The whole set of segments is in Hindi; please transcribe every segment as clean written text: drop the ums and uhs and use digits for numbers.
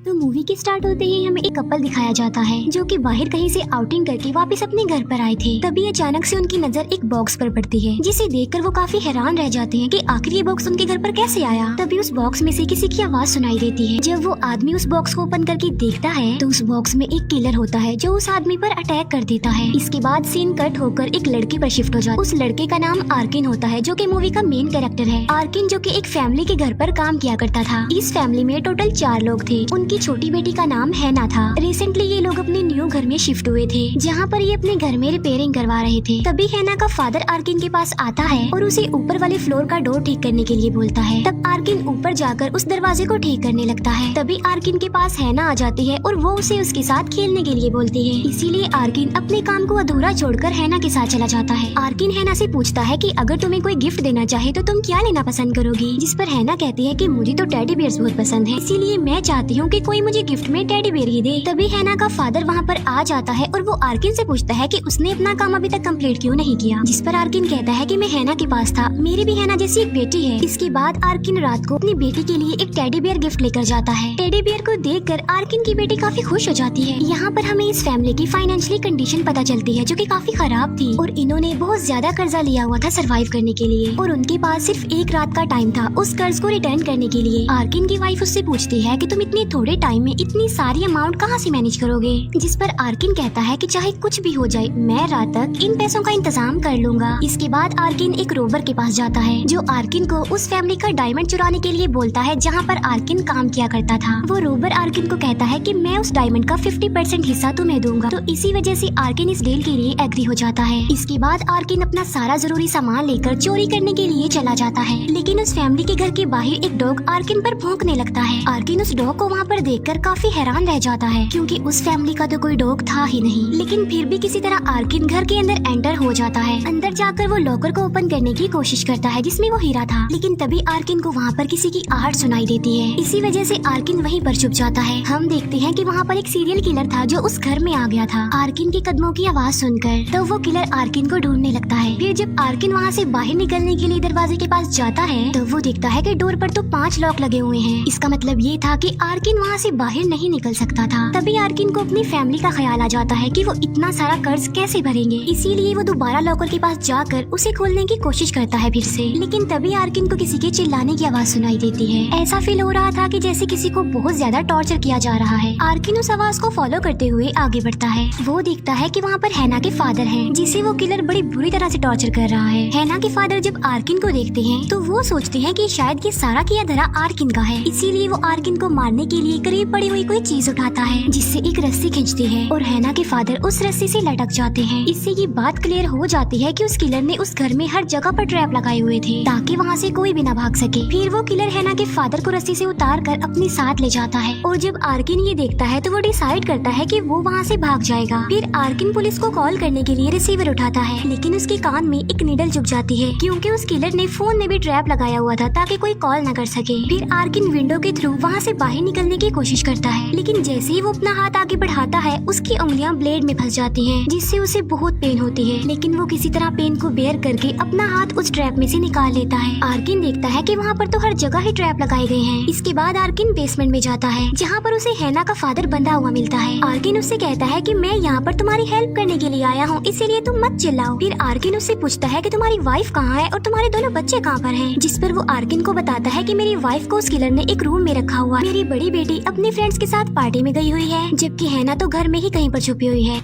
तो मूवी के स्टार्ट होते ही हमें एक कपल दिखाया जाता है जो कि बाहर कहीं से आउटिंग करके वापस अपने घर पर आए थे। तभी अचानक से उनकी नजर एक बॉक्स पर पड़ती है जिसे देखकर वो काफी हैरान रह जाते हैं कि आखिर ये बॉक्स उनके घर पर कैसे आया। तभी उस बॉक्स में से किसी की आवाज सुनाई देती है। जब वो आदमी उस बॉक्स को ओपन करके देखता है तो उस बॉक्स में एक किलर होता है जो उस आदमी पर अटैक कर देता है। इसके बाद सीन कट होकर एक लड़के पर शिफ्ट हो जाता है। उस लड़के का नाम आर्किन होता है जो कि मूवी का मेन कैरेक्टर है। आर्किन जो कि एक फैमिली के घर पर काम किया करता था। इस फैमिली में टोटल 4 लोग थे। उनकी छोटी बेटी का नाम हैना था। रिसेंटली ये लोग अपने न्यू घर में शिफ्ट हुए थे जहाँ पर ये अपने घर में रिपेयरिंग करवा रहे थे। तभी हैना का फादर आर्किन के पास आता है और उसे ऊपर वाले फ्लोर का डोर ठीक करने के लिए बोलता है। तब आर्किन ऊपर जाकर उस दरवाजे को ठीक करने लगता है। तभी आर्किन के पास हैना आ जाती है और वो उसे उसके साथ खेलने के लिए बोलती है। इसीलिए आर्किन अपने काम को अधूरा छोड़कर हैना के साथ चला जाता है। आर्किन हैना से पूछता है कि अगर तुम्हें कोई गिफ्ट देना चाहे तो तुम क्या लेना पसंद करोगी, जिस पर हैना कहती है कि मुझे तो टेडी बियर्स बहुत पसंद है, इसीलिए मैं चाहती हूँ कि कोई मुझे गिफ्ट में टेडी बियर ही दे। तभी हैना का फादर वहाँ पर आ जाता है और वो आर्किन से पूछता है कि उसने अपना काम अभी तक कंप्लीट क्यों नहीं किया, जिस पर आर्किन कहता है कि मैं हैना के पास था, मेरी भी हैना जैसी एक बेटी है। इसके बाद आर्किन रात को अपनी बेटी के लिए एक टेडी बियर गिफ्ट लेकर जाता है। टेडी बियर को देखकर आर्किन की बेटी काफी खुश हो जाती है। यहाँ पर हमें इस फैमिली की फाइनेंशियली कंडीशन पता चलती है जो कि काफी खराब थी और इन्होंने बहुत ज्यादा कर्जा लिया हुआ था सर्वाइव करने के लिए और उनके पास सिर्फ एक रात का टाइम था उस कर्ज को रिटर्न करने के लिए। आर्किन की वाइफ उससे पूछती है कि तुम इतने थोड़े टाइम में इतनी सारी अमाउंट कहाँ से मैनेज करोगे, जिस पर आर्किन कहता है कि चाहे कुछ भी हो जाए मैं रात तक इन पैसों का इंतजाम कर लूंगा। इसके बाद आर्किन एक रोबर के पास जाता है जो आर्किन को उस फैमिली का डायमंड चुराने के लिए बोलता है जहाँ पर आर्किन काम किया करता था। वो रोबर आर्किन को कहता है कि मैं उस डायमंड का 50% हिस्सा तुम्हें दूंगा। तो इसी वजह से आर्किन इस डील के लिए एग्री हो जाता है। इसके बाद आर्किन अपना सारा जरूरी सामान लेकर चोरी करने के लिए चला जाता है, लेकिन उस फैमिली के घर के बाहर एक डॉग आर्किन पर भौंकने लगता है। आर्किन उस डॉग को वहाँ पर देखकर काफी हैरान रह जाता है क्योंकि उस फैमिली का तो कोई डॉग था ही नहीं, लेकिन फिर भी किसी तरह आर्किन घर के अंदर एंटर हो जाता है। अंदर जाकर वो लॉकर को ओपन करने की कोशिश करता है जिसमें वो हीरा था, लेकिन तभी आर्किन को वहाँ पर किसी की आहट सुनाई देती है। इसी वजह से आर्किन वहीं पर छुप जाता है। हम देखते हैं कि वहाँ पर एक सीरियल किलर था जो उस घर में आ गया था। आर्किन के कदमों की आवाज सुनकर तो वो किलर आर्किन को ढूंढने लगता है। फिर जब आर्किन वहाँ से बाहर निकलने के लिए दरवाजे के पास जाता है तो वो देखता है कि डोर पर तो 5 लॉक लगे हुए हैं। इसका मतलब ये था कि आर्किन वहाँ से बाहर नहीं निकल सकता था। तभी आर्किन को अपनी फैमिली का ख्याल आ जाता है कि वो इतना सारा कर्ज कैसे भरेंगे, इसीलिए वो दोबारा लॉकर के पास जाकर उसे खोलने की कोशिश करता है फिर से, लेकिन तभी आर्किन को किसी के चिल्लाने की आवाज सुनाई देती है। ऐसा फील हो रहा था कि जैसे किसी को बहुत ज्यादा टॉर्चर किया जा रहा है। आर्किन उस आवाज को फॉलो करते हुए आगे बढ़ता है। वो देखता है कि वहाँ पर हैना के फादर हैं, जिसे वो किलर बड़ी बुरी तरह से टॉर्चर कर रहा है। हैना के फादर जब आर्किन को देखते हैं तो वो सोचते हैं कि शायद ये सारा किया धरा आर्किन का है, इसीलिए वो आर्किन को मारने के लिए करीब पड़ी हुई कोई चीज उठाता है जिससे एक रस्सी खींचती है और हैना के फादर उस रस्सी से लटक जाते हैं। इससे ये बात क्लियर हो जाती है कि उस किलर ने उस घर में हर जगह पर ट्रैप लगाए हुए थे ताकि वहाँ से कोई भी न भाग सके। फिर वो किलर हैना के फादर को रस्सी से उतार कर अपने साथ ले जाता है और जब आर्किन ये देखता है तो वो डिसाइड करता है कि वो वहाँ से भाग जाएगा। फिर आर्किन पुलिस को कॉल करने के लिए रिसीवर उठाता है, लेकिन उसके कान में एक नीडल चुभ जाती है क्योंकि उस किलर ने फोन में भी ट्रैप लगाया हुआ था ताकि कोई कॉल न कर सके। फिर आर्किन विंडो के थ्रू वहाँ से बाहर निकलने की कोशिश करता है, लेकिन जैसे ही वो अपना हाथ आगे बढ़ाता है उसकी उंगलियां ब्लेड में फंस जाती हैं, जिससे उसे बहुत पेन होती है, लेकिन वो किसी तरह पेन को बेयर करके अपना हाथ उस ट्रैप में से निकाल लेता है। आर्किन देखता है कि वहाँ पर तो हर जगह ही ट्रैप लगाए गए हैं। इसके बाद आर्किन बेसमेंट में जाता है जहाँ पर उसे हैना का फादर बंधा हुआ मिलता है। आर्किन उससे कहता है कि मैं यहाँ पर तुम्हारी हेल्प करने के लिए आया हूँ, इसीलिए तुम मत चिल्लाओ। फिर आर्किन उससे पूछता है कि तुम्हारी वाइफ कहाँ है और तुम्हारे दोनों बच्चे कहाँ पर हैं, जिस पर वो आर्किन को बताता है कि मेरी वाइफ को उस किलर ने एक रूम में रखा हुआ, मेरी बड़ी बेटी अपने फ्रेंड्स के साथ पार्टी में गई हुई है, जबकि हैना तो घर में ही कहीं पर छुपी हुई है।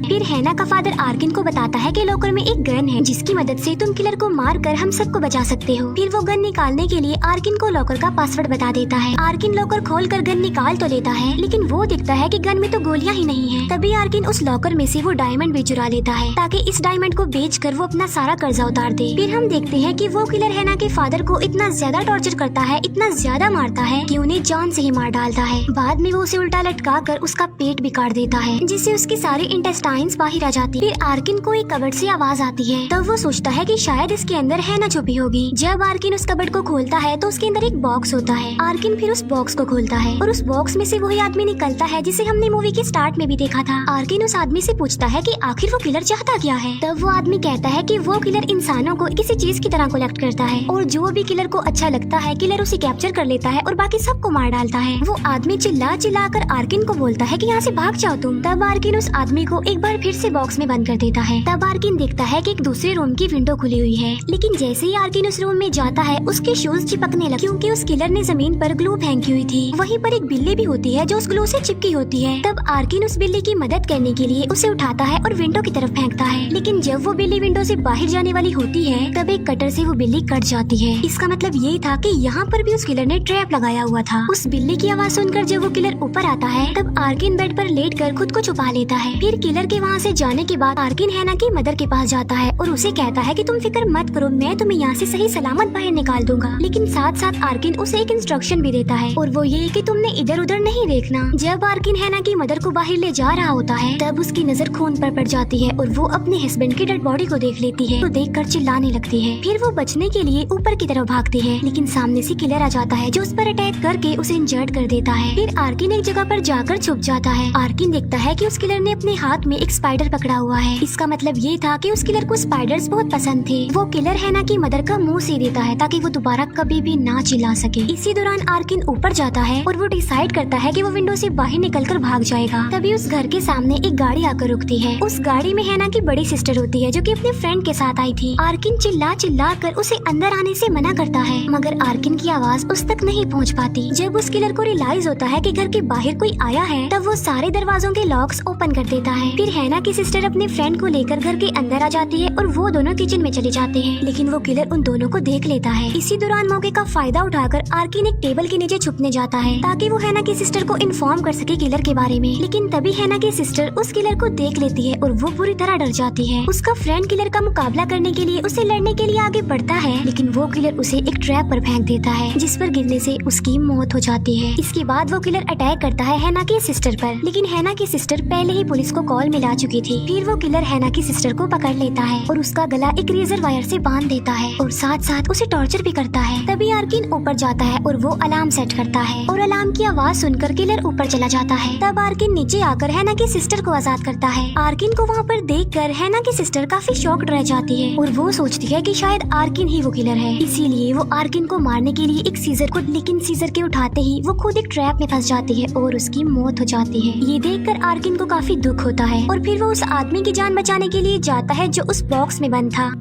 फिर हैना का फादर आर्किन को बताता है कि लॉकर में एक गन है जिसकी मदद से तुम किलर को मार कर हम सबको बचा सकते हो। फिर वो गन निकालने के लिए आर्किन को लॉकर का पासवर्ड बता देता है। आर्किन लॉकर खोलकर गन निकाल तो लेता है, लेकिन वो दिखता है कि गन में तो गोलियां ही नहीं है। तभी आर्किन उस लॉकर में से वो डायमंड भी चुरा लेता है ताकि इस डायमंड को बेचकर वो अपना सारा कर्जा उतार दे। फिर हम देखते हैं कि वो किलर हैना के फादर को इतना ज्यादा टॉर्चर करता है, इतना ज्यादा मारता है कि उन्हें जान से ही मार डालता है। बाद में वो उसे उल्टा लटका कर उसका पेट भी काट देता है, जिससे उसके सारे इंटेस्टाइन टाइम्स बाहर आ जाती है। फिर आर्किन को एक कबर्ड से आवाज आती है। तब वो सोचता है कि शायद इसके अंदर हैना छुपी होगी। जब आर्किन उस कबर्ड को खोलता है तो उसके अंदर एक बॉक्स होता है। आर्किन फिर उस बॉक्स को खोलता है और उस बॉक्स में से वही आदमी निकलता है जिसे हमने मूवी के स्टार्ट में भी देखा था। आर्किन उस आदमी से पूछता है कि आखिर वो किलर चाहता क्या है। तब वो आदमी कहता है कि वो किलर इंसानों को किसी चीज की तरह कलेक्ट करता है और जो भी किलर को अच्छा लगता है किलर उसे कैप्चर कर लेता है और बाकी सबको मार डालता है। वो आदमी चिल्ला चिल्ला कर आर्किन को बोलता है कि यहाँ से भाग जाओ तुम। तब आर्किन उस आदमी को एक बार फिर से बॉक्स में बंद कर देता है। तब आर्किन देखता है कि एक दूसरे रूम की विंडो खुली हुई है, लेकिन जैसे ही आर्किन उस रूम में जाता है उसके शूज चिपकने लगे क्योंकि उस किलर ने जमीन पर ग्लू फेंकी हुई थी। वहीं पर एक बिल्ली भी होती है जो उस ग्लू से चिपकी होती है। तब आर्किन उस बिल्ली की मदद करने के लिए उसे उठाता है और विंडो की तरफ फेंकता है, लेकिन जब वो बिल्ली विंडो से बाहर जाने वाली होती है तब एक कटर से वो बिल्ली कट जाती है। इसका मतलब ये था कि यहाँ पर भी उस किलर ने ट्रैप लगाया हुआ था। उस बिल्ली की आवाज सुनकर जब वो किलर ऊपर आता है तब आर्किन बेड पर लेटकर खुद को छुपा लेता है। फिर किलर के वहाँ से जाने के बाद आर्किन हैना की मदर के पास जाता है और उसे कहता है कि तुम फिक्र मत करो, मैं तुम्हें यहाँ से सही सलामत बाहर निकाल दूंगा। लेकिन साथ साथ आर्किन उसे एक इंस्ट्रक्शन भी देता है और वो ये कि तुमने इधर उधर नहीं देखना। जब आर्किन हैना की मदर को बाहर ले जा रहा होता है तब उसकी नजर खून पर पड़ जाती है और वो अपने हस्बैंड की डेड बॉडी को देख लेती है तो देखकर चिल्लाने लगती है। फिर वो बचने के लिए ऊपर की तरफ भागती है, लेकिन सामने से किलर आ जाता है जो उस पर अटैक करके उसे इंजर्ड कर देता है। फिर आर्किन एक जगह पर जाकर छुप जाता है। आर्किन देखता है कि उस किलर ने अपने हाथ में एक स्पाइडर पकड़ा हुआ है। इसका मतलब ये था कि उस किलर को स्पाइडर्स बहुत पसंद थे। वो किलर हैना की मदर का मुंह सी देता है ताकि वो दोबारा कभी भी ना चिल्ला सके। इसी दौरान आर्किन ऊपर जाता है और वो डिसाइड करता है कि वो विंडो से बाहर निकलकर भाग जाएगा। तभी उस घर के सामने एक गाड़ी आकर रुकती है। उस गाड़ी में हैना की बड़ी सिस्टर होती है जो कि अपने फ्रेंड के साथ आई थी। आर्किन चिल्ला चिल्ला कर उसे अंदर आने से मना करता है, मगर आर्किन की आवाज उस तक नहीं पहुंच पाती। जब उस किलर को रियलाइज होता है कि घर के बाहर कोई आया है तब वो सारे दरवाजों के लॉक्स ओपन कर देता है। फिर हैना की सिस्टर अपने फ्रेंड को लेकर घर के अंदर आ जाती है और वो दोनों किचन में चले जाते हैं, लेकिन वो किलर उन दोनों को देख लेता है। इसी दौरान मौके का फायदा उठाकर आर्किन एक टेबल के नीचे छुपने जाता है ताकि वो हैना की सिस्टर को इन्फॉर्म कर सके किलर के बारे में। लेकिन तभी हैना की सिस्टर उस किलर को देख लेती है और वो पूरी तरह डर जाती है। उसका फ्रेंड किलर का मुकाबला करने के लिए उसे लड़ने के लिए आगे बढ़ता है, लेकिन वो किलर उसे एक ट्रैप पर फेंक देता है जिस पर गिरने से उसकी मौत हो जाती है। इसके बाद वो किलर अटैक करता है हैना की सिस्टर पर, लेकिन हैना की सिस्टर पहले ही पुलिस को कॉल मिला चुकी थी। फिर वो किलर हैना की सिस्टर को पकड़ लेता है और उसका गला एक रेजर वायर से बांध देता है और साथ साथ उसे टॉर्चर भी करता है। तभी आर्किन ऊपर जाता है और वो अलार्म सेट करता है और अलार्म की आवाज सुनकर किलर ऊपर चला जाता है। तब आर्किन नीचे आकर हैना की सिस्टर को आजाद करता है। आर्किन को वहाँ पर देखकर हैना की सिस्टर काफी शॉक्ड रह जाती है और वो सोचती है कि शायद आर्किन ही वो किलर है। इसीलिए वो आर्किन को मारने के लिए एक सीजर को, लेकिन सीजर के उठाते ही वो खुद एक ट्रैप में फंस जाती है और उसकी मौत हो जाती है। ये देखकर आर्किन को काफी दुख होता है और फिर वो उस आदमी की जान बचाने के लिए जाता है जो उस बॉक्स में बंद था।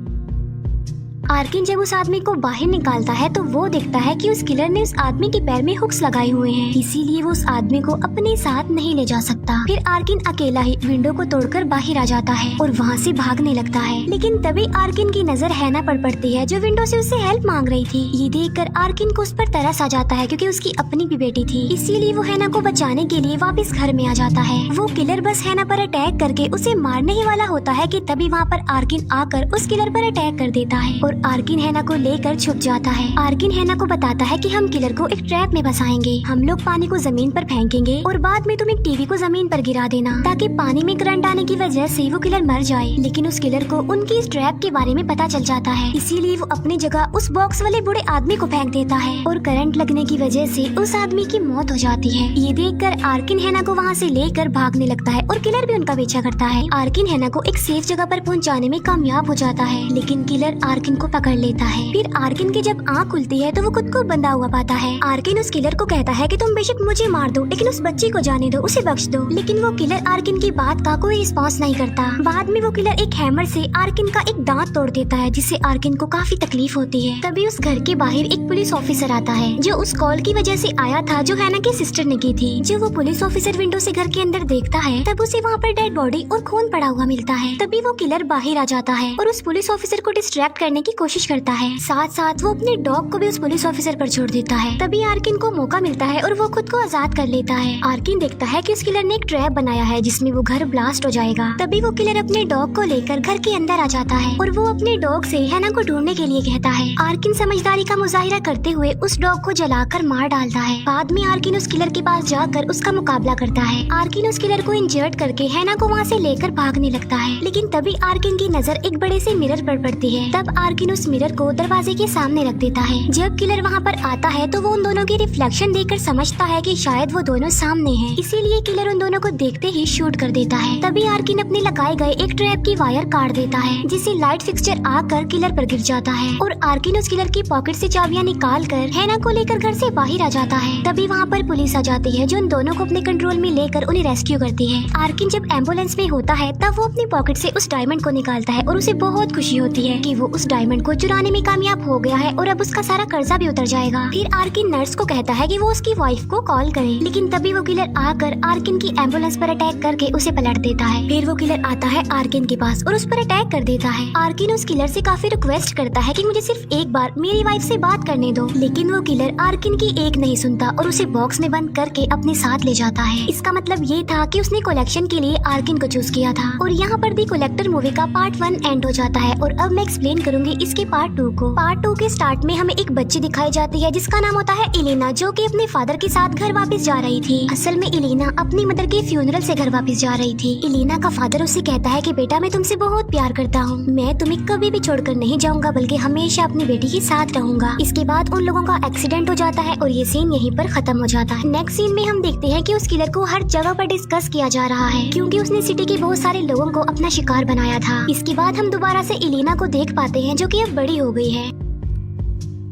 आर्किन जब उस आदमी को बाहर निकालता है तो वो देखता है कि उस किलर ने उस आदमी के पैर में हुक्स लगाए हुए हैं, इसीलिए वो उस आदमी को अपने साथ नहीं ले जा सकता। फिर आर्किन अकेला ही विंडो को तोड़कर बाहर आ जाता है और वहाँ से भागने लगता है, लेकिन तभी आर्किन की नजर हैना पर पड़ती है जो विंडो से उससे हेल्प मांग रही थी। ये देखकर आर्किन को उस पर तरस आ जाता है क्योंकि उसकी अपनी भी बेटी थी, इसीलिए वो हैना को बचाने के लिए वापस घर में आ जाता है। वो किलर बस हैना पर अटैक करके उसे मारने ही वाला होता है कि तभी वहाँ पर आर्किन आकर उस किलर पर अटैक कर देता है और आर्किन हैना को लेकर छुप जाता है। आर्किन हैना को बताता है कि हम किलर को एक ट्रैप में फंसाएंगे, हम लोग पानी को जमीन पर फेंकेंगे और बाद में तुम एक टीवी को जमीन पर गिरा देना ताकि पानी में करंट आने की वजह से वो किलर मर जाए। लेकिन उस किलर को उनकी इस ट्रैप के बारे में पता चल जाता है, इसीलिए वो अपनी जगह उस बॉक्स वाले बूढ़े आदमी को फेंक देता है और करंट लगने की वजह से उस आदमी की मौत हो जाती है। ये देखकर आर्किन हैना को वहाँ से लेकर भागने लगता है और किलर भी उनका पीछा करता है। आर्किन हैना को एक सेफ जगह पर पहुँचाने में कामयाब हो जाता है, लेकिन किलर आर्किन को पकड़ लेता है। फिर आर्किन की जब आँख खुलती है तो वो खुद को बंधा हुआ पाता है। आर्किन उस किलर को कहता है कि तुम बेशक मुझे मार दो, लेकिन उस बच्ची को जाने दो, उसे बख्श दो। लेकिन वो किलर आर्किन की बात का कोई रिस्पॉन्स नहीं करता। बाद में वो किलर एक हैमर से आर्किन का एक दांत तोड़ देता है, जिससे आर्किन को काफी तकलीफ होती है। तभी उस घर के बाहर एक पुलिस ऑफिसर आता है जो उस कॉल की वजह से आया था जो हैना की सिस्टर ने की थी। जब वो पुलिस ऑफिसर विंडो से घर के अंदर देखता है तब उसे वहाँ पर डेड बॉडी और खून पड़ा हुआ मिलता है। तभी वो किलर बाहर आ जाता है और उस पुलिस ऑफिसर को डिस्ट्रैक्ट करने की कोशिश करता है। साथ साथ वो अपने डॉग को भी उस पुलिस ऑफिसर पर छोड़ देता है। तभी आर्किन को मौका मिलता है और वो खुद को आजाद कर लेता है। आर्किन देखता है कि उस किलर ने एक ट्रैप बनाया है जिसमें वो घर ब्लास्ट हो जाएगा। तभी वो किलर अपने डॉग को लेकर घर के अंदर आ जाता है और वो अपने डॉग से हैना को ढूंढने के लिए कहता है। आर्किन समझदारी का मुजाहिरा करते हुए उस डॉग को जलाकर मार डालता है। बाद में आर्किन उस किलर के पास जाकर उसका मुकाबला करता है। आर्किन उस किलर को इंजर्ड करके हैना को वहाँ से लेकर भागने लगता है, लेकिन तभी आर्किन की नजर एक बड़े से मिरर पर पड़ती है। तब आर्किन उस मिरर को दरवाजे के सामने रख देता है। जब किलर वहाँ पर आता है तो वो उन दोनों के रिफ्लेक्शन देखकर समझता है कि शायद वो दोनों सामने हैं, इसीलिए किलर उन दोनों को देखते ही शूट कर देता है। तभी आर्किन अपने लगाए गए एक ट्रैप की वायर काट देता है, जिससे लाइट फिक्सचर आकर किलर पर गिर जाता है और आर्किन उस किलर की पॉकेट से चाबियां निकाल कर हैना को लेकर घर से बाहर आ जाता है। तभी वहाँ पर पुलिस आ जाती है जो उन दोनों को अपने कंट्रोल में लेकर उन्हें रेस्क्यू करती है। आर्किन जब एम्बुलेंस में होता है तब वो अपनी पॉकेट से उस डायमंड को निकालता है और उसे बहुत खुशी होती है कि वो उस डायमंड को चुराने में कामयाब हो गया है और अब उसका सारा कर्जा भी उतर जाएगा। फिर आर्किन नर्स को कहता है कि वो उसकी वाइफ को कॉल करे, लेकिन तभी वो किलर आकर आर्किन की एम्बुलेंस पर अटैक करके उसे पलट देता है। फिर वो किलर आता है आर्किन के पास और उस पर अटैक कर देता है। आर्किन उस किलर से काफी रिक्वेस्ट करता है कि मुझे सिर्फ एक बार मेरी वाइफ से बात करने दो, लेकिन वो किलर आर्किन की एक नहीं सुनता और उसे बॉक्स में बंद करके अपने साथ ले जाता है। इसका मतलब ये था कि उसने कलेक्शन के लिए आर्किन को चूज किया था। और यहाँ पर दी कलेक्टर मूवी का पार्ट 1 एंड हो जाता है और अब मैं एक्सप्लेन करूंगी इसके पार्ट 2 को। पार्ट 2 के स्टार्ट में हमें एक बच्ची दिखाई जाती है जिसका नाम होता है इलीना, जो कि अपने फादर के साथ घर वापस जा रही थी। असल में इलीना अपनी मदर के फ्यूनरल से घर वापस जा रही थी। इलीना का फादर उससे कहता है कि बेटा मैं तुमसे बहुत प्यार करता हूँ, मैं तुम्हें कभी भी छोड़कर नहीं जाऊंगा बल्कि हमेशा अपनी बेटी के साथ रहूंगा। इसके बाद उन लोगों का एक्सीडेंट हो जाता है और ये सीन यहीं पर खत्म हो जाता है। नेक्स्ट सीन में हम देखते हैं कि उस किलर को हर जगह पर डिस्कस किया जा रहा है क्योंकि उसने सिटी के बहुत सारे लोगों को अपना शिकार बनाया था। इसके बाद हम दोबारा से इलीना को देख पाते हैं जो कि अब बड़ी हो गई है।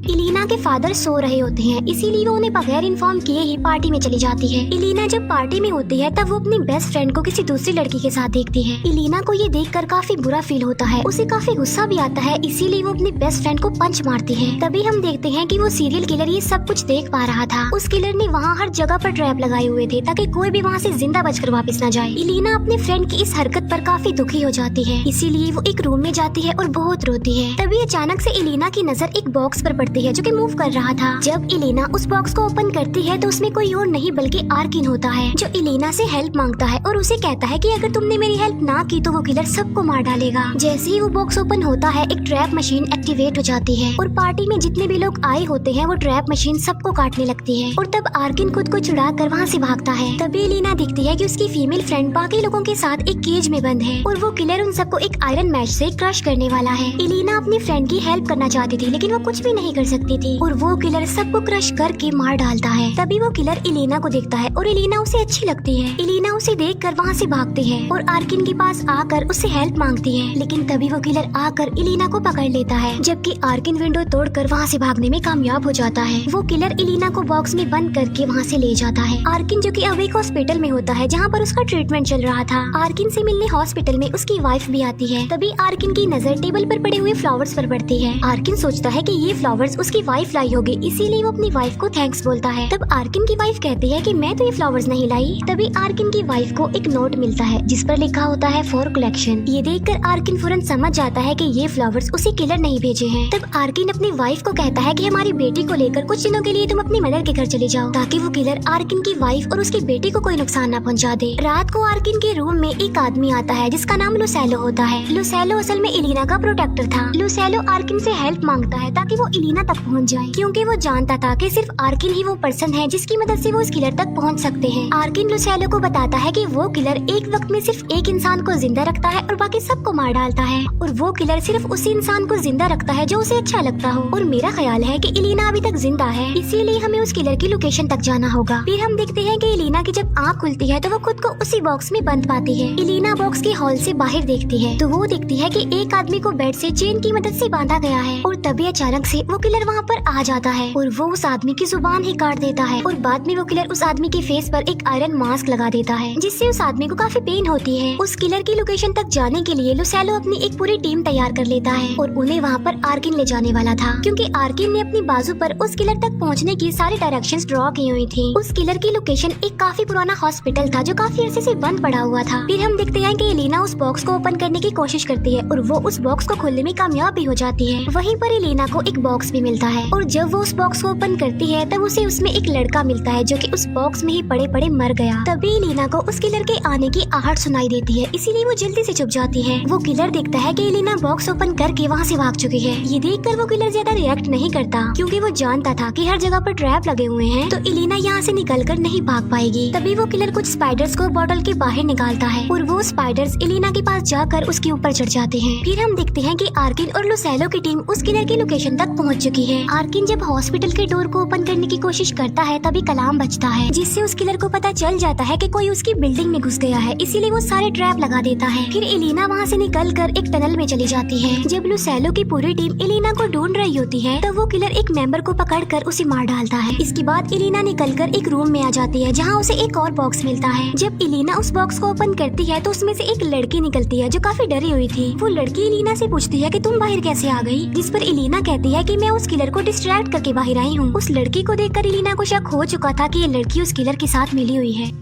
इलीना के फादर सो रहे होते हैं, इसीलिए वो उन्हें बगैर इन्फॉर्म किए ही पार्टी में चली जाती है। इलीना जब पार्टी में होती है तब वो अपनी बेस्ट फ्रेंड को किसी दूसरी लड़की के साथ देखती है। इलीना को ये देखकर काफी बुरा फील होता है, उसे काफी गुस्सा भी आता है, इसीलिए वो अपनी बेस्ट फ्रेंड को पंच मारती है। तभी हम देखते हैं कि वो सीरियल किलर ये सब कुछ देख पा रहा था। उस किलर ने वहाँ हर जगह पर ट्रैप लगाए हुए थे ताकि कोई भी वहाँ से जिंदा बचकर वापस न जाए। इलीना अपने फ्रेंड की इस हरकत पर काफी दुखी हो जाती है, इसीलिए वो एक रूम में जाती है और बहुत रोती है। तभी अचानक से इलीना की नजर एक बॉक्स पर पड़ती है जो कि मूव कर रहा था। जब इलीना उस बॉक्स को ओपन करती है तो उसमें कोई और नहीं बल्कि आर्किन होता है, जो इलीना से हेल्प मांगता है और उसे कहता है कि अगर तुमने मेरी हेल्प ना की तो वो किलर सबको मार डालेगा। जैसे ही वो बॉक्स ओपन होता है एक ट्रैप मशीन एक्टिवेट हो जाती है और पार्टी में जितने भी लोग आए होते हैं वो ट्रैप मशीन सबको काटने लगती है और तब आर्किन खुद को छुड़ा कर वहाँ से भागता है। तभी इलीना दिखती है कि उसकी फीमेल फ्रेंड बाकी लोगों के साथ एक केज में बंद है और वो किलर उन सबको एक आयरन मैच से क्रश करने वाला है। इलीना अपनी फ्रेंड की हेल्प करना चाहती थी लेकिन वो कुछ भी नहीं कर सकती थी और वो किलर सबको क्रश करके मार डालता है। तभी वो किलर इलीना को देखता है और इलीना उसे अच्छी लगती है। इलीना उसे देखकर वहाँ से भागती है और आर्किन के पास आकर उससे हेल्प मांगती है, लेकिन तभी वो किलर आकर इलीना को पकड़ लेता है, जबकि आर्किन विंडो तोड़कर वहाँ से भागने में कामयाब हो जाता है। वो किलर इलीना को बॉक्स में बंद करके वहाँ से ले जाता है। आर्किन जो कि अब एक हॉस्पिटल में होता है जहाँ पर उसका ट्रीटमेंट चल रहा था। आर्किन से मिलने हॉस्पिटल में उसकी वाइफ भी आती है। तभी आर्किन की नजर टेबल पर पड़े हुए फ्लावर्स पर पड़ती है। आर्किन सोचता है कि ये फ्लावर्स उसकी वाइफ लाई होगी, इसीलिए वो अपनी वाइफ को थैंक्स बोलता है। तब आर्किन की वाइफ कहती है कि मैं तो ये फ्लावर्स नहीं लाई। तभी आर्किन की वाइफ को एक नोट मिलता है जिस पर लिखा होता है फॉर कलेक्शन। ये देखकर आर्किन फौरन समझ जाता है कि ये फ्लावर्स उसे किलर नहीं भेजे हैं। तब आर्किन अपनी वाइफ को कहता है कि हमारी बेटी को लेकर कुछ दिनों के लिए तुम अपनी मदर के घर चले जाओ ताकि वो किलर आर्किन की वाइफ और उसकी बेटी को कोई नुकसान न पहुंचा दे। रात को आर्किन के रूम में एक आदमी आता है जिसका नाम लुसेलो होता है। लुसेलो असल में इलीना का प्रोटेक्टर था। लुसेलो आर्किन से हेल्प मांगता है ताकि वो इलीना तक पहुंच जाए, क्योंकि वो जानता था कि सिर्फ आर्किन ही वो पर्सन है जिसकी मदद से वो इस किलर तक पहुंच सकते हैं। आर्किन लुसेलो को बताता है कि वो किलर एक वक्त में सिर्फ एक इंसान को जिंदा रखता है और बाकी सबको मार डालता है, और वो किलर सिर्फ उसी इंसान को जिंदा रखता है जो उसे अच्छा लगता हो। और मेरा ख्याल है कि इलीना अभी तक जिंदा है, इसीलिए हमें उस किलर की लोकेशन तक जाना होगा। फिर हम देखते हैं कि इलीना की जब आँख खुलती है तो वो खुद को उसी बॉक्स में बंद पाती है। इलीना बॉक्स के हॉल से बाहर देखती है तो वो देखती है कि एक आदमी को बेड से चेन की मदद से बांधा गया है और तभी अचानक से वो किलर वहाँ पर आ जाता है और वो उस आदमी की जुबान ही काट देता है और बाद में वो किलर उस आदमी के फेस पर एक आयरन मास्क लगा देता है, जिससे उस आदमी को काफी पेन होती है। उस किलर की लोकेशन तक जाने के लिए लुसेलो अपनी एक पूरी टीम तैयार कर लेता है और उन्हें वहाँ पर आर्किन ले जाने वाला था, क्योंकि आर्किन ने अपनी बाजू पर उस किलर तक पहुँचने की सारी डायरेक्शंस ड्रॉ की हुई थी। उस किलर की लोकेशन एक काफी पुराना हॉस्पिटल था जो काफी अरसे से बंद पड़ा हुआ था। फिर हम देखते हैं कि एलिना उस बॉक्स को ओपन करने की कोशिश करती है और वो उस बॉक्स को खोलने में कामयाब भी हो जाती है। वहीं पर एलिना को एक बॉक्स भी मिलता है और जब वो उस बॉक्स को ओपन करती है तब उसे उसमें एक लड़का मिलता है जो कि उस बॉक्स में ही पड़े पड़े मर गया। तभी एलिना को उस किलर के आने की आहट सुनाई देती है, इसीलिए वो जल्दी से छुप जाती है। वो किलर देखता है कि एलिना बॉक्स ओपन करके वहाँ से भाग चुकी है। ये देखकर वो किलर ज्यादा रिएक्ट नहीं करता, क्योंकि वो जानता था कि हर जगह पर ट्रैप लगे हुए हैं तो एलिना यहाँ से निकलकर नहीं भाग पाएगी। तभी वो किलर कुछ स्पाइडर्स को बॉटल के बाहर निकालता है और वो स्पाइडर्स एलिना के पास जाकर उसके ऊपर चढ़ जाते हैं। फिर हम देखते हैं कि आर्किन और लुसेलो की टीम उस किलर की लोकेशन तक पहुंच चुकी है। आर्किन जब हॉस्पिटल के डोर को ओपन करने की कोशिश करता है तभी कलाम बजता है, जिससे उस किलर को पता चल जाता है कि कोई उसकी बिल्डिंग में घुस गया है, इसीलिए वो सारे ट्रैप लगा देता है। फिर एलिना वहाँ से निकलकर एक टनल में चली जाती है। जब लुसेलो की पूरी टीम एलिना को ढूंढ रही होती है तब वो किलर एक मेंबर को पकड़कर उसे मार डालता है। इसके बाद एलिना निकलकर एक रूम में आ जाती है जहाँ उसे एक और बॉक्स मिलता है। जब एलिना उस बॉक्स को ओपन करती है तो उसमें से एक लड़की निकलती है जो काफी डरी हुई थी। वो लड़की एलिना से पूछती है कि तुम बाहर कैसे आ गई, जिस पर एलिना कहती है कि मैं उस किलर को डिस्ट्रैक्ट करके बाहर आई हूँ। उस लड़की को देखकर एलिना को शक हो चुका था कि ये लड़की उस किलर के साथ मिली हुई है।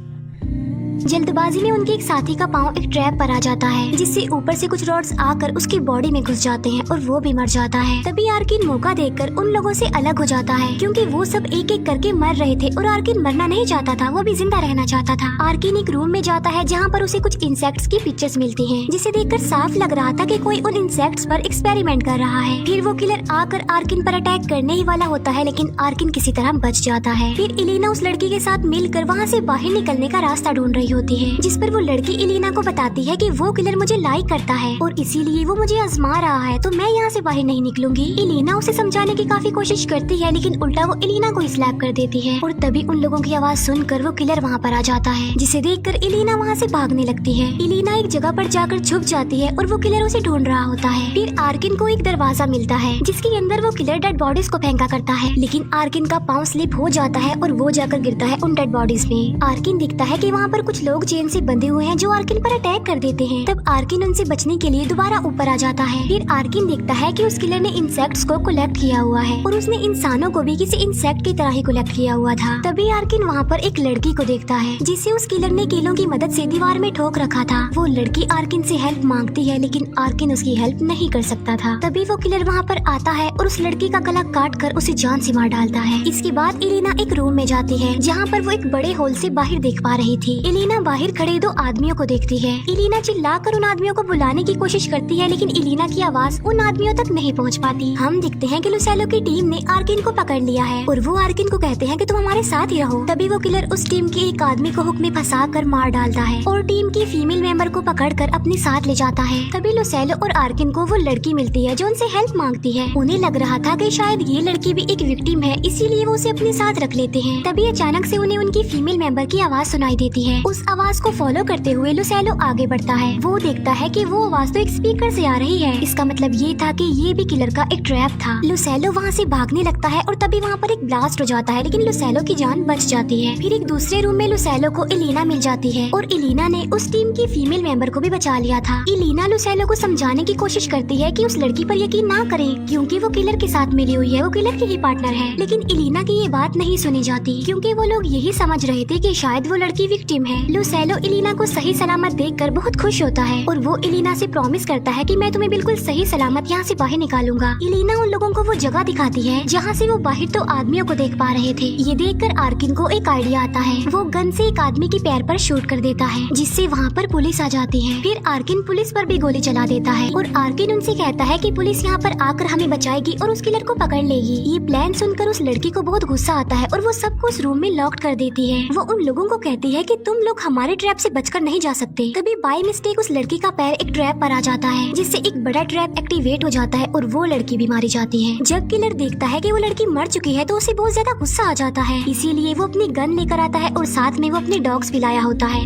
जल्दबाजी में उनके एक साथी का पाँव एक ट्रैप पर आ जाता है, जिससे ऊपर से कुछ रॉड्स आकर उसकी बॉडी में घुस जाते हैं और वो भी मर जाता है। तभी आर्किन मौका देखकर उन लोगों से अलग हो जाता है, क्योंकि वो सब एक एक करके मर रहे थे और आर्किन मरना नहीं चाहता था, वो भी जिंदा रहना चाहता था। आर्किन एक रूम में जाता है जहाँ पर उसे कुछ इंसेक्ट्स की पिक्चर्स मिलती हैं, जिसे देखकर साफ लग रहा था कि कोई उन इंसेक्ट्स पर एक्सपेरिमेंट कर रहा है। फिर वो किलर आकर आर्किन पर अटैक करने ही वाला होता है, लेकिन आर्किन किसी तरह बच जाता है। फिर एलिना उस लड़की के साथ मिलकर वहाँ से बाहर निकलने का रास्ता ढूंढ रही होती है, जिस पर वो लड़की एलिना को बताती है कि वो किलर मुझे लाइक करता है और इसीलिए वो मुझे आजमा रहा है, तो मैं यहाँ से बाहर नहीं निकलूंगी। एलिना उसे समझाने की काफी कोशिश करती है, लेकिन उल्टा वो एलिना को स्लैप कर देती है और तभी उन लोगों की आवाज सुनकर वो किलर वहाँ पर आ जाता है, जिसे देखकर एलिना वहाँ से भागने लगती है। एलिना एक जगह पर जाकर छुप जाती है और वो किलर उसे ढूंढ रहा होता है। फिर आर्किन को एक दरवाजा मिलता है जिसके अंदर वो किलर डेड बॉडीज को फेंका करता है, लेकिन आर्किन का पाँव स्लिप हो जाता है और वो जाकर गिरता है उन डेड बॉडीज में। आर्किन दिखता है कि वहाँ पर कुछ लोग चेन से बंधे हुए हैं जो आर्किन पर अटैक कर देते हैं। तब आर्किन उनसे बचने के लिए दोबारा ऊपर आ जाता है। फिर आर्किन देखता है कि उस किलर ने इंसेक्ट्स को कलेक्ट किया हुआ है और उसने इंसानों को भी किसी इंसेक्ट की तरह ही कलेक्ट किया हुआ था। तभी आर्किन वहाँ पर एक लड़की को देखता है जिसे उस किलर ने कीलों की मदद से दीवार में ठोक रखा था। वो लड़की आर्किन से हेल्प मांगती है, लेकिन आर्किन उसकी हेल्प नहीं कर सकता था। तभी वो किलर वहाँ पर आता है और उस लड़की का गला काट कर उसे जान से मार डालता है। इसके बाद एलिना एक रूम में जाती है जहाँ पर वो एक बड़े होल से बाहर देख पा रही थी। एलिना बाहर खड़े दो आदमियों को देखती है। एलिना चिल्लाकर उन आदमियों को बुलाने की कोशिश करती है, लेकिन एलिना की आवाज उन आदमियों तक नहीं पहुंच पाती। हम दिखते हैं कि लुसेलो की टीम ने आर्किन को पकड़ लिया है और वो आर्किन को कहते हैं कि तुम हमारे साथ ही रहो। तभी वो किलर उस टीम के एक आदमी को हुक में फंसा कर मार डालता है और टीम की फीमेल मेंबर को पकड़कर अपने साथ ले जाता है। तभी लुसेलो और आर्किन को वो लड़की मिलती है जो उनसे हेल्प मांगती है। उन्हें लग रहा था कि शायद ये लड़की भी एक विक्टिम है, इसीलिए वो उसे अपने साथ रख लेते हैं। तभी अचानक से उन्हें उनकी फीमेल मेंबर की आवाज सुनाई देती है। उस आवाज को फॉलो करते हुए लुसेलो आगे बढ़ता है। वो देखता है कि वो आवाज तो एक स्पीकर से आ रही है। इसका मतलब ये था कि ये भी किलर का एक ट्रैप था। लुसेलो वहाँ से भागने लगता है और तभी वहाँ पर एक ब्लास्ट हो जाता है, लेकिन लुसेलो की जान बच जाती है। फिर एक दूसरे रूम में लुसेलो को एलिना मिल जाती है और एलिना ने उस टीम की फीमेल मेंबर को भी बचा लिया था। एलिना लुसेलो को समझाने की कोशिश करती है कि उस लड़की पर यकीन ना करें, क्योंकि वो किलर के साथ मिली हुई है, वो किलर की ही पार्टनर है। लेकिन एलिना की ये बात नहीं सुनी जाती, क्योंकि वो लोग यही समझ रहे थे कि शायद वो लड़की विक्टिम है। लुसेलो एलिना को सही सलामत देखकर बहुत खुश होता है और वो एलिना से प्रॉमिस करता है कि मैं तुम्हें बिल्कुल सही सलामत यहाँ से बाहर निकालूंगा। एलिना उन लोगों को वो जगह दिखाती है जहाँ से वो बाहर तो आदमियों को देख पा रहे थे। ये देखकर आर्किन को एक आइडिया आता है। वो गन से एक आदमी के पैर पर शूट कर देता है, जिससे वहाँ पर पुलिस आ जाती है। फिर आर्किन पुलिस पर भी गोली चला देता है और आर्किन उनसे कहता है कि पुलिस यहाँ पर आकर हमें बचाएगी और उस किलर को पकड़ लेगी। ये प्लान सुनकर उस लड़की को बहुत गुस्सा आता है और वो सबको उस रूम में लॉक कर देती है। वो उन लोगों को कहती है कि तुम लोग हमारे ट्रैप से बचकर नहीं जा सकते। तभी बाय मिस्टेक उस लड़की का पैर एक ट्रैप पर आ जाता है, जिससे एक बड़ा ट्रैप एक्टिवेट हो जाता है और वो लड़की भी मारी जाती है। जब किलर देखता है कि वो लड़की मर चुकी है तो उसे बहुत ज्यादा गुस्सा आ जाता है, इसीलिए वो अपनी गन लेकर आता है और साथ में वो अपने डॉग्स भी लाया होता है।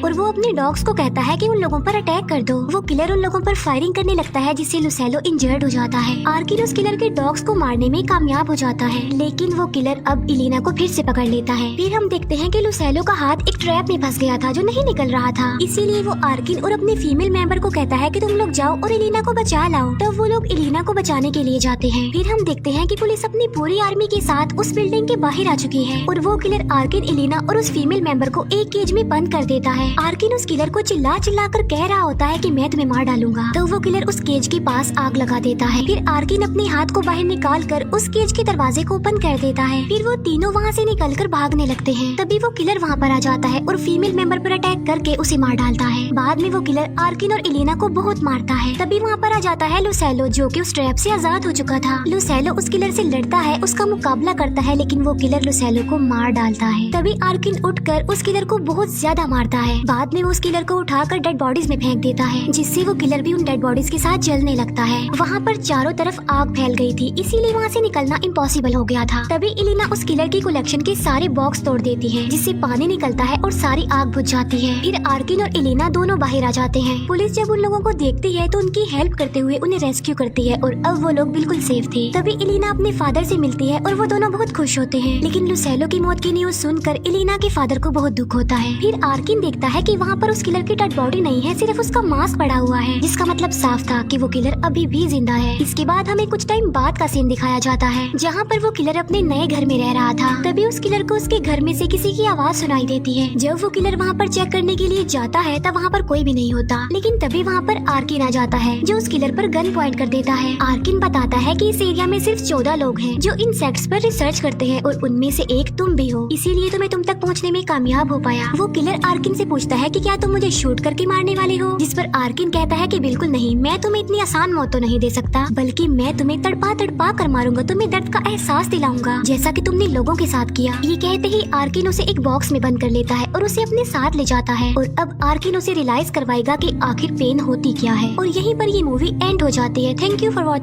और वो अपने डॉग्स को कहता है कि उन लोगों पर अटैक कर दो। वो किलर उन लोगों पर फायरिंग करने लगता है जिससे लुसेलो इंजर्ड हो जाता है। आर्किन उस किलर के डॉग्स को मारने में कामयाब हो जाता है, लेकिन वो किलर अब इलिना को फिर से पकड़ लेता है। फिर हम देखते हैं कि लुसेलो का हाथ एक ट्रैप में फंस गया था जो नहीं निकल रहा था, इसीलिए वो आर्किन और अपने फीमेल मेंबर को कहता है कि तुम लोग जाओ और इलिना को बचा लाओ। तब वो लोग इलिना को बचाने के लिए जाते हैं। फिर हम देखते हैं कि पुलिस अपनी पूरी आर्मी के साथ उस बिल्डिंग के बाहर आ चुकी है और वो किलर आर्किन, इलिना और उस फीमेल मेंबर को एक केज में बंद कर देता है। आर्किन उस किलर को चिल्ला चिल्ला कर कह रहा होता है कि मैं तुम्हें मार डालूंगा। तो वो किलर उस केज के पास आग लगा देता है। फिर आर्किन अपने हाथ को बाहर निकाल कर उस केज के दरवाजे को ओपन कर देता है। फिर वो तीनों वहाँ से निकलकर भागने लगते हैं। तभी वो किलर वहाँ पर आ जाता है और फीमेल मेंबर पर अटैक करके उसे मार डालता है। बाद में वो किलर आर्किन और इलिना को बहुत मारता है। तभी वहाँ पर आ जाता है लुसेलो, जो कि उस ट्रैप से आजाद हो चुका था। लुसेलो उस किलर से लड़ता है, उसका मुकाबला करता है, लेकिन वो किलर लुसेलो को मार डालता है। तभी आर्किन उठकर उस किलर को बहुत ज्यादा मारता है। बाद में वो उस किलर को उठाकर डेड बॉडीज में फेंक देता है, जिससे वो किलर भी उन डेड बॉडीज के साथ जलने लगता है। वहाँ पर चारों तरफ आग फैल गई थी, इसीलिए वहाँ से निकलना इम्पॉसिबल हो गया था। तभी इलिना उस किलर की कलेक्शन के सारे बॉक्स तोड़ देती है, जिससे पानी निकलता है और सारी आग बुझ जाती है। फिर आर्किन और इलिना दोनों बाहर आ जाते हैं। पुलिस जब उन लोगों को देखती है तो उनकी हेल्प करते हुए उन्हें रेस्क्यू करती है और अब वो लोग बिल्कुल सेफ थे। तभी इलिना अपने फादर से मिलती है और वो दोनों बहुत खुश होते हैं, लेकिन लुसेलो की मौत की न्यूज सुनकर इलिना के फादर को बहुत दुख होता है। फिर आर्किन देखता है कि वहाँ पर उस किलर की डेड बॉडी नहीं है, सिर्फ उसका मास्क पड़ा हुआ है, जिसका मतलब साफ था कि वो किलर अभी भी जिंदा है। इसके बाद हमें कुछ टाइम बाद का सीन दिखाया जाता है, जहाँ पर वो किलर अपने नए घर में रह रहा था। तभी उस किलर को उसके घर में से किसी की आवाज सुनाई देती है। जब वो किलर वहाँ पर चेक करने के लिए जाता है तब वहाँ पर कोई भी नहीं होता, लेकिन तभी वहाँ पर आर्किन आ जाता है, जो उस किलर पर गन पॉइंट कर देता है। आर्किन बताता है कि इस एरिया में सिर्फ 14 लोग हैं जो इंसेक्ट्स पर रिसर्च करते हैं और उनमें से एक तुम भी हो, इसीलिए तो मैं तुम तक पहुँचने में कामयाब हो पाया। वो किलर आर्किन से पूछता है कि क्या तुम मुझे शूट करके मारने वाले हो, जिस पर आर्किन कहता है कि बिल्कुल नहीं, मैं तुम्हें इतनी आसान मौत तो नहीं दे सकता, बल्कि मैं तुम्हें तड़पा तड़पा कर मारूंगा, तुम्हें दर्द का एहसास दिलाऊंगा, जैसा कि तुमने लोगों के साथ किया। ये कहते ही आर्किन उसे एक बॉक्स में बंद कर लेता है और उसे अपने साथ ले जाता है और अब आर्किन उसे रियलाइज करवाएगा कि आखिर पेन होती क्या है। और यहीं पर ये मूवी एंड हो जाती है। Thank you for watching.